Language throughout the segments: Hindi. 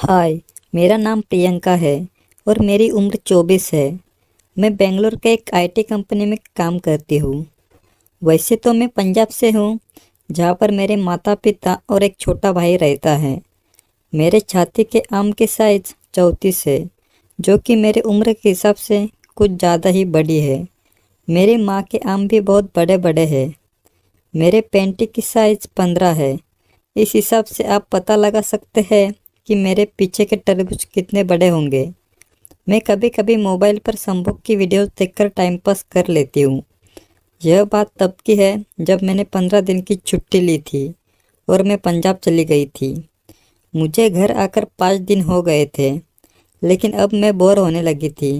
हाय, मेरा नाम प्रियंका है और मेरी उम्र 24 है। मैं बेंगलोर के एक आईटी कंपनी में काम करती हूँ। वैसे तो मैं पंजाब से हूँ, जहाँ पर मेरे माता पिता और एक छोटा भाई रहता है। मेरे छाती के आम की साइज 34 है, जो कि मेरे उम्र के हिसाब से कुछ ज़्यादा ही बड़ी है। मेरी माँ के आम भी बहुत बड़े बड़े हैं। मेरे पैंटी की साइज 15 है। इस हिसाब से आप पता लगा सकते हैं कि मेरे पीछे के तरबूज कितने बड़े होंगे। मैं कभी कभी मोबाइल पर संभोग की वीडियोस देखकर टाइम पास कर लेती हूँ। यह बात तब की है जब मैंने 15 दिन की छुट्टी ली थी और मैं पंजाब चली गई थी। मुझे घर आकर 5 दिन हो गए थे, लेकिन अब मैं बोर होने लगी थी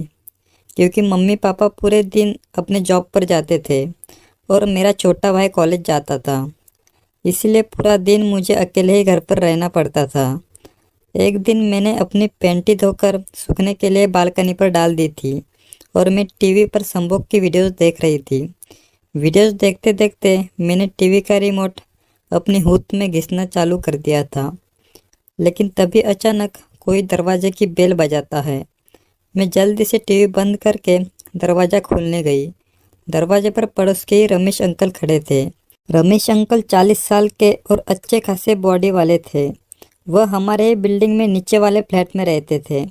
क्योंकि मम्मी पापा पूरे दिन अपने जॉब पर जाते थे और मेरा छोटा भाई कॉलेज जाता था। इसलिए पूरा दिन मुझे अकेले ही घर पर रहना पड़ता था। एक दिन मैंने अपनी पैंटी धोकर सूखने के लिए बालकनी पर डाल दी थी और मैं टीवी पर संभोग की वीडियोस देख रही थी। वीडियोस देखते देखते मैंने टीवी का रिमोट अपनी हुत में घिसना चालू कर दिया था, लेकिन तभी अचानक कोई दरवाजे की बेल बजाता है। मैं जल्दी से टीवी बंद करके दरवाज़ा खोलने गई। दरवाजे पर पड़ोस के ही रमेश अंकल खड़े थे। रमेश अंकल 40 साल के और अच्छे खासे बॉडी वाले थे। वह हमारे ही बिल्डिंग में नीचे वाले फ्लैट में रहते थे।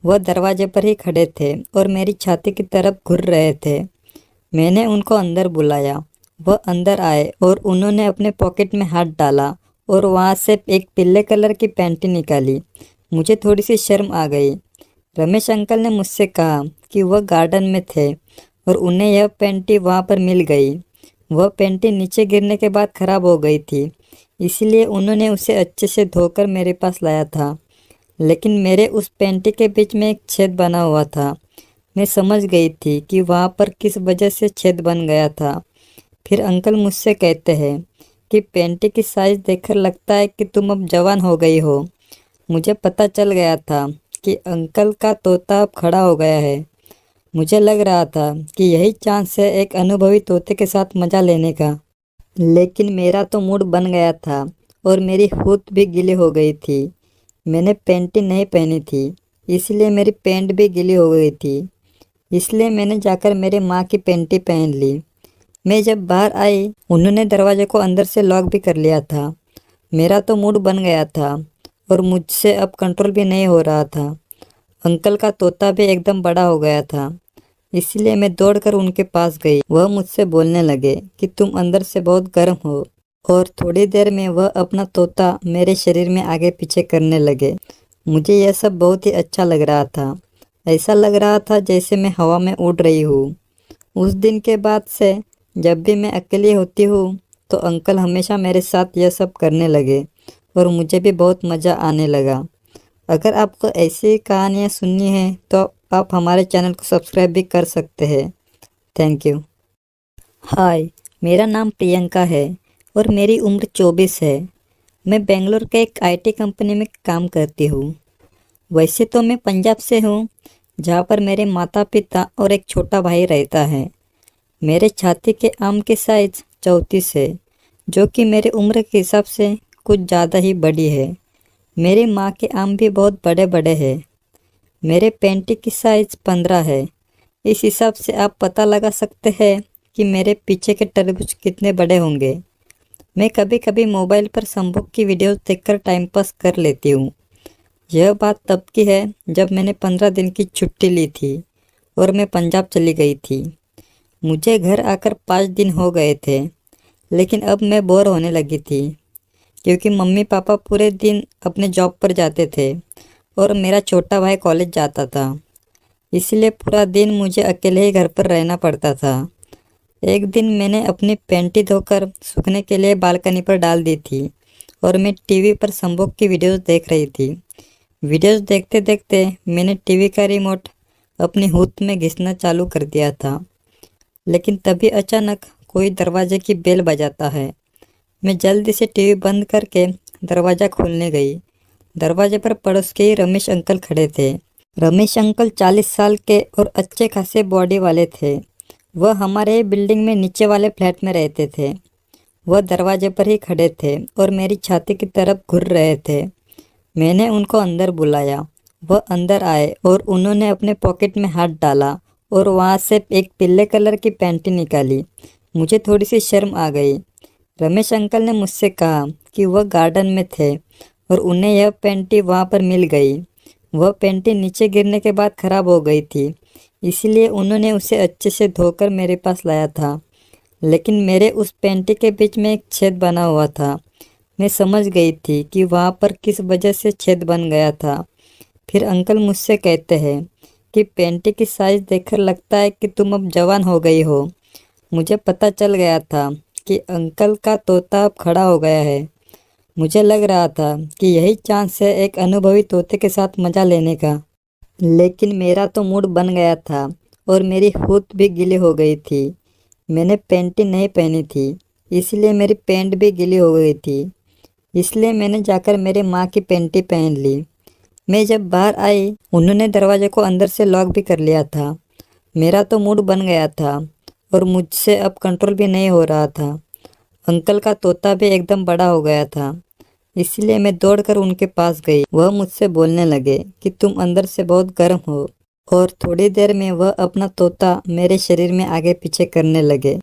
वह दरवाजे पर ही खड़े थे और मेरी छाती की तरफ घूर रहे थे। मैंने उनको अंदर बुलाया। वह अंदर आए और उन्होंने अपने पॉकेट में हाथ डाला और वहाँ से एक पीले कलर की पैंटी निकाली। मुझे थोड़ी सी शर्म आ गई। रमेश अंकल ने मुझसे कहा कि वह गार्डन में थे और उन्हें यह पैंटी वहाँ पर मिल गई। वह पैंटी नीचे गिरने के बाद ख़राब हो गई थी, इसलिए उन्होंने उसे अच्छे से धोकर मेरे पास लाया था। लेकिन मेरे उस पैंटी के बीच में एक छेद बना हुआ था। मैं समझ गई थी कि वहाँ पर किस वजह से छेद बन गया था। फिर अंकल मुझसे कहते हैं कि पैंटी की साइज़ देखकर लगता है कि तुम अब जवान हो गई हो। मुझे पता चल गया था कि अंकल का तोता अब खड़ा हो गया है। मुझे लग रहा था कि यही चांस है एक अनुभवी तोते के साथ मज़ा लेने का। लेकिन मेरा तो मूड बन गया था और मेरी हुट भी गीली हो गई थी। मैंने पैंटी नहीं पहनी थी, इसलिए मेरी पैंट भी गीली हो गई थी। इसलिए मैंने जाकर मेरे माँ की पैंटी पहन ली। मैं जब बाहर आई, उन्होंने दरवाजे को अंदर से लॉक भी कर लिया था। मेरा तो मूड बन गया था और मुझसे अब कंट्रोल भी नहीं हो रहा था। अंकल का तोता भी एकदम बड़ा हो गया था, इसलिए मैं दौड़कर उनके पास गई। वह मुझसे बोलने लगे कि तुम अंदर से बहुत गर्म हो, और थोड़ी देर में वह अपना तोता मेरे शरीर में आगे पीछे करने लगे। मुझे यह सब बहुत ही अच्छा लग रहा था। ऐसा लग रहा था जैसे मैं हवा में उड़ रही हूँ। उस दिन के बाद से जब भी मैं अकेली होती हूँ तो अंकल हमेशा मेरे साथ यह सब करने लगे और मुझे भी बहुत मज़ा आने लगा। अगर आपको ऐसी कहानियाँ सुननी है तो आप हमारे चैनल को सब्सक्राइब भी कर सकते हैं। Thank you. हाय, मेरा नाम प्रियंका है और मेरी उम्र 24 है। मैं बेंगलोर के एक आईटी कंपनी में काम करती हूँ। वैसे तो मैं पंजाब से हूँ, जहाँ पर मेरे माता पिता और एक छोटा भाई रहता है। मेरे छाती के आम की साइज 34 है, जो कि मेरे उम्र के हिसाब से कुछ ज़्यादा ही बड़ी है। मेरी माँ के आम भी बहुत बड़े बड़े हैं। मेरे पैंटी की साइज 15 है। इस हिसाब से आप पता लगा सकते हैं कि मेरे पीछे के तरबूज कितने बड़े होंगे। मैं कभी कभी मोबाइल पर संभोग की वीडियोस देखकर टाइम पास कर लेती हूँ। यह बात तब की है जब मैंने 15 दिन की छुट्टी ली थी और मैं पंजाब चली गई थी। मुझे घर आकर 5 दिन हो गए थे, लेकिन अब मैं बोर होने लगी थी क्योंकि मम्मी पापा पूरे दिन अपने जॉब पर जाते थे और मेरा छोटा भाई कॉलेज जाता था। इसलिए पूरा दिन मुझे अकेले ही घर पर रहना पड़ता था। एक दिन मैंने अपनी पैंटी धोकर सूखने के लिए बालकनी पर डाल दी थी और मैं टीवी पर संभोग की वीडियोस देख रही थी। वीडियोस देखते देखते मैंने टीवी का रिमोट अपनी हुत में घिसना चालू कर दिया था, लेकिन तभी अचानक कोई दरवाजे की बेल बजाता है। मैं जल्दी से टीवी बंद करके दरवाज़ा खोलने गई। दरवाजे पर पड़ोस के ही रमेश अंकल खड़े थे। रमेश अंकल 40 साल के और अच्छे खासे बॉडी वाले थे। वह हमारे ही बिल्डिंग में नीचे वाले फ्लैट में रहते थे। वह दरवाजे पर ही खड़े थे और मेरी छाती की तरफ घूर रहे थे। मैंने उनको अंदर बुलाया। वह अंदर आए और उन्होंने अपने पॉकेट में हाथ डाला और वहाँ से एक पीले कलर की पैंटी निकाली। मुझे थोड़ी सी शर्म आ गई। रमेश अंकल ने मुझसे कहा कि वह गार्डन में थे और उन्हें यह पैंटी वहाँ पर मिल गई। वह पैंटी नीचे गिरने के बाद ख़राब हो गई थी, इसलिए उन्होंने उसे अच्छे से धोकर मेरे पास लाया था। लेकिन मेरे उस पैंटी के बीच में एक छेद बना हुआ था। मैं समझ गई थी कि वहाँ पर किस वजह से छेद बन गया था। फिर अंकल मुझसे कहते हैं कि पैंटी की साइज़ देखकर लगता है कि तुम अब जवान हो गई हो। मुझे पता चल गया था कि अंकल का तोता अब खड़ा हो गया है। मुझे लग रहा था कि यही चांस है एक अनुभवी तोते के साथ मज़ा लेने का। लेकिन मेरा तो मूड बन गया था और मेरी होठ भी गीली हो गई थी। मैंने पैंटी नहीं पहनी थी, इसलिए मेरी पैंट भी गीली हो गई थी। इसलिए मैंने जाकर मेरे माँ की पैंटी पहन ली। मैं जब बाहर आई, उन्होंने दरवाजे को अंदर से लॉक भी कर लिया था। मेरा तो मूड बन गया था और मुझसे अब कंट्रोल भी नहीं हो रहा था। अंकल का तोता भी एकदम बड़ा हो गया था, इसलिए मैं दौड़कर उनके पास गई। वह मुझसे बोलने लगे कि तुम अंदर से बहुत गर्म हो, और थोड़ी देर में वह अपना तोता मेरे शरीर में आगे पीछे करने लगे।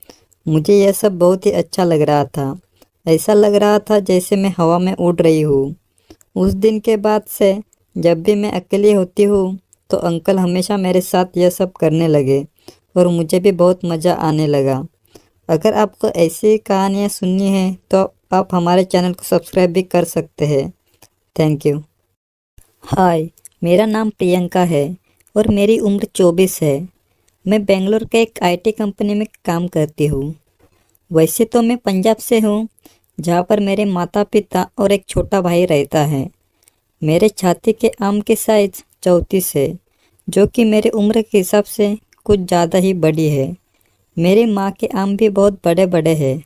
मुझे यह सब बहुत ही अच्छा लग रहा था। ऐसा लग रहा था जैसे मैं हवा में उड़ रही हूँ। उस दिन के बाद से जब भी मैं अकेली होती हूँ तो अंकल हमेशा मेरे साथ यह सब करने लगे और मुझे भी बहुत मज़ा आने लगा। अगर आपको ऐसी कहानियाँ सुननी है तो आप हमारे चैनल को सब्सक्राइब भी कर सकते हैं। Thank you. हाय, मेरा नाम प्रियंका है और मेरी उम्र 24 है। मैं बेंगलोर के एक आईटी कंपनी में काम करती हूँ। वैसे तो मैं पंजाब से हूँ, जहाँ पर मेरे माता पिता और एक छोटा भाई रहता है। मेरे छाती के आम की साइज़ 34 है, जो कि मेरी उम्र के हिसाब से कुछ ज़्यादा ही बड़ी है। मेरी माँ के आम भी बहुत बड़े बड़े हैं।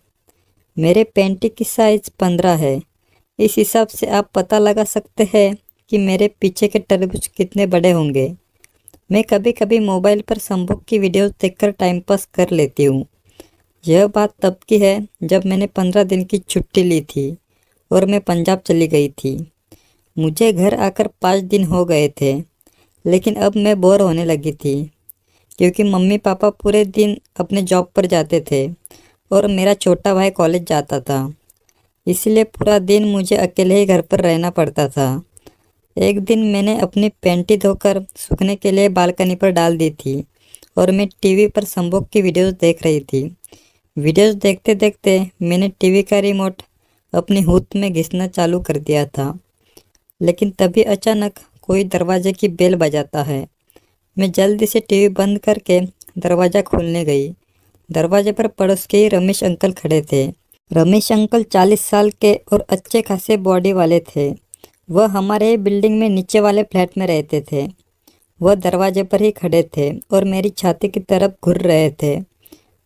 मेरे पैंटी की साइज़ 15 है। इस हिसाब से आप पता लगा सकते हैं कि मेरे पीछे के तरबूज कितने बड़े होंगे। मैं कभी कभी मोबाइल पर संभोग की वीडियोस देखकर टाइम पास कर लेती हूँ। यह बात तब की है जब मैंने 15 दिन की छुट्टी ली थी और मैं पंजाब चली गई थी। मुझे घर आकर 5 दिन हो गए थे, लेकिन अब मैं बोर होने लगी थी, क्योंकि मम्मी पापा पूरे दिन अपने जॉब पर जाते थे और मेरा छोटा भाई कॉलेज जाता था। इसलिए पूरा दिन मुझे अकेले ही घर पर रहना पड़ता था। एक दिन मैंने अपनी पैंटी धोकर सूखने के लिए बालकनी पर डाल दी थी और मैं टीवी पर संभोग की वीडियोस देख रही थी। वीडियोस देखते देखते मैंने टीवी का रिमोट अपनी हुत में घिसना चालू कर दिया था। लेकिन तभी अचानक कोई दरवाजे की बेल बजाता है। मैं जल्दी से टीवी बंद करके दरवाज़ा खोलने गई। दरवाजे पर पड़ोस के ही रमेश अंकल खड़े थे। रमेश अंकल 40 साल के और अच्छे खासे बॉडी वाले थे। वह हमारे बिल्डिंग में नीचे वाले फ्लैट में रहते थे। वह दरवाजे पर ही खड़े थे और मेरी छाती की तरफ घूर रहे थे।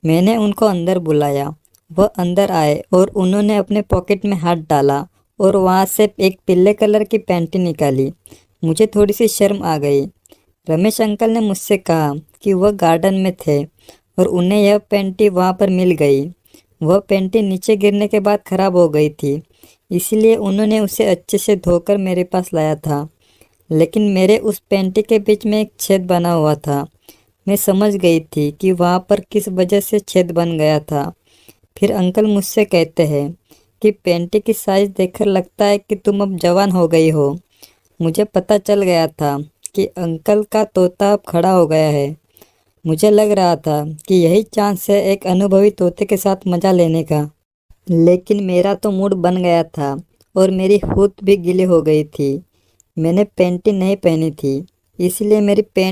मैंने उनको अंदर बुलाया। वह अंदर आए और उन्होंने अपने पॉकेट में हाथ डाला और वहाँ से एक पीले कलर की पैंटी निकाली। मुझे थोड़ी सी शर्म आ गई। रमेश अंकल ने मुझसे कहा कि वह गार्डन में थे और उन्हें यह पैंटी वहाँ पर मिल गई। वह पैंटी नीचे गिरने के बाद ख़राब हो गई थी, इसलिए उन्होंने उसे अच्छे से धोकर मेरे पास लाया था। लेकिन मेरे उस पैंटी के बीच में एक छेद बना हुआ था। मैं समझ गई थी कि वहाँ पर किस वजह से छेद बन गया था। फिर अंकल मुझसे कहते हैं कि पैंटी की साइज़ देखकर लगता है कि तुम अब जवान हो गई हो। मुझे पता चल गया था कि अंकल का तोता अब खड़ा हो गया है। मुझे लग रहा था कि यही चांस है एक अनुभवी तोते के साथ मज़ा लेने का। लेकिन मेरा तो मूड बन गया था और मेरी होठ भी गीली हो गई थी। मैंने पैंटी नहीं पहनी थी, इसलिए मेरी पैंट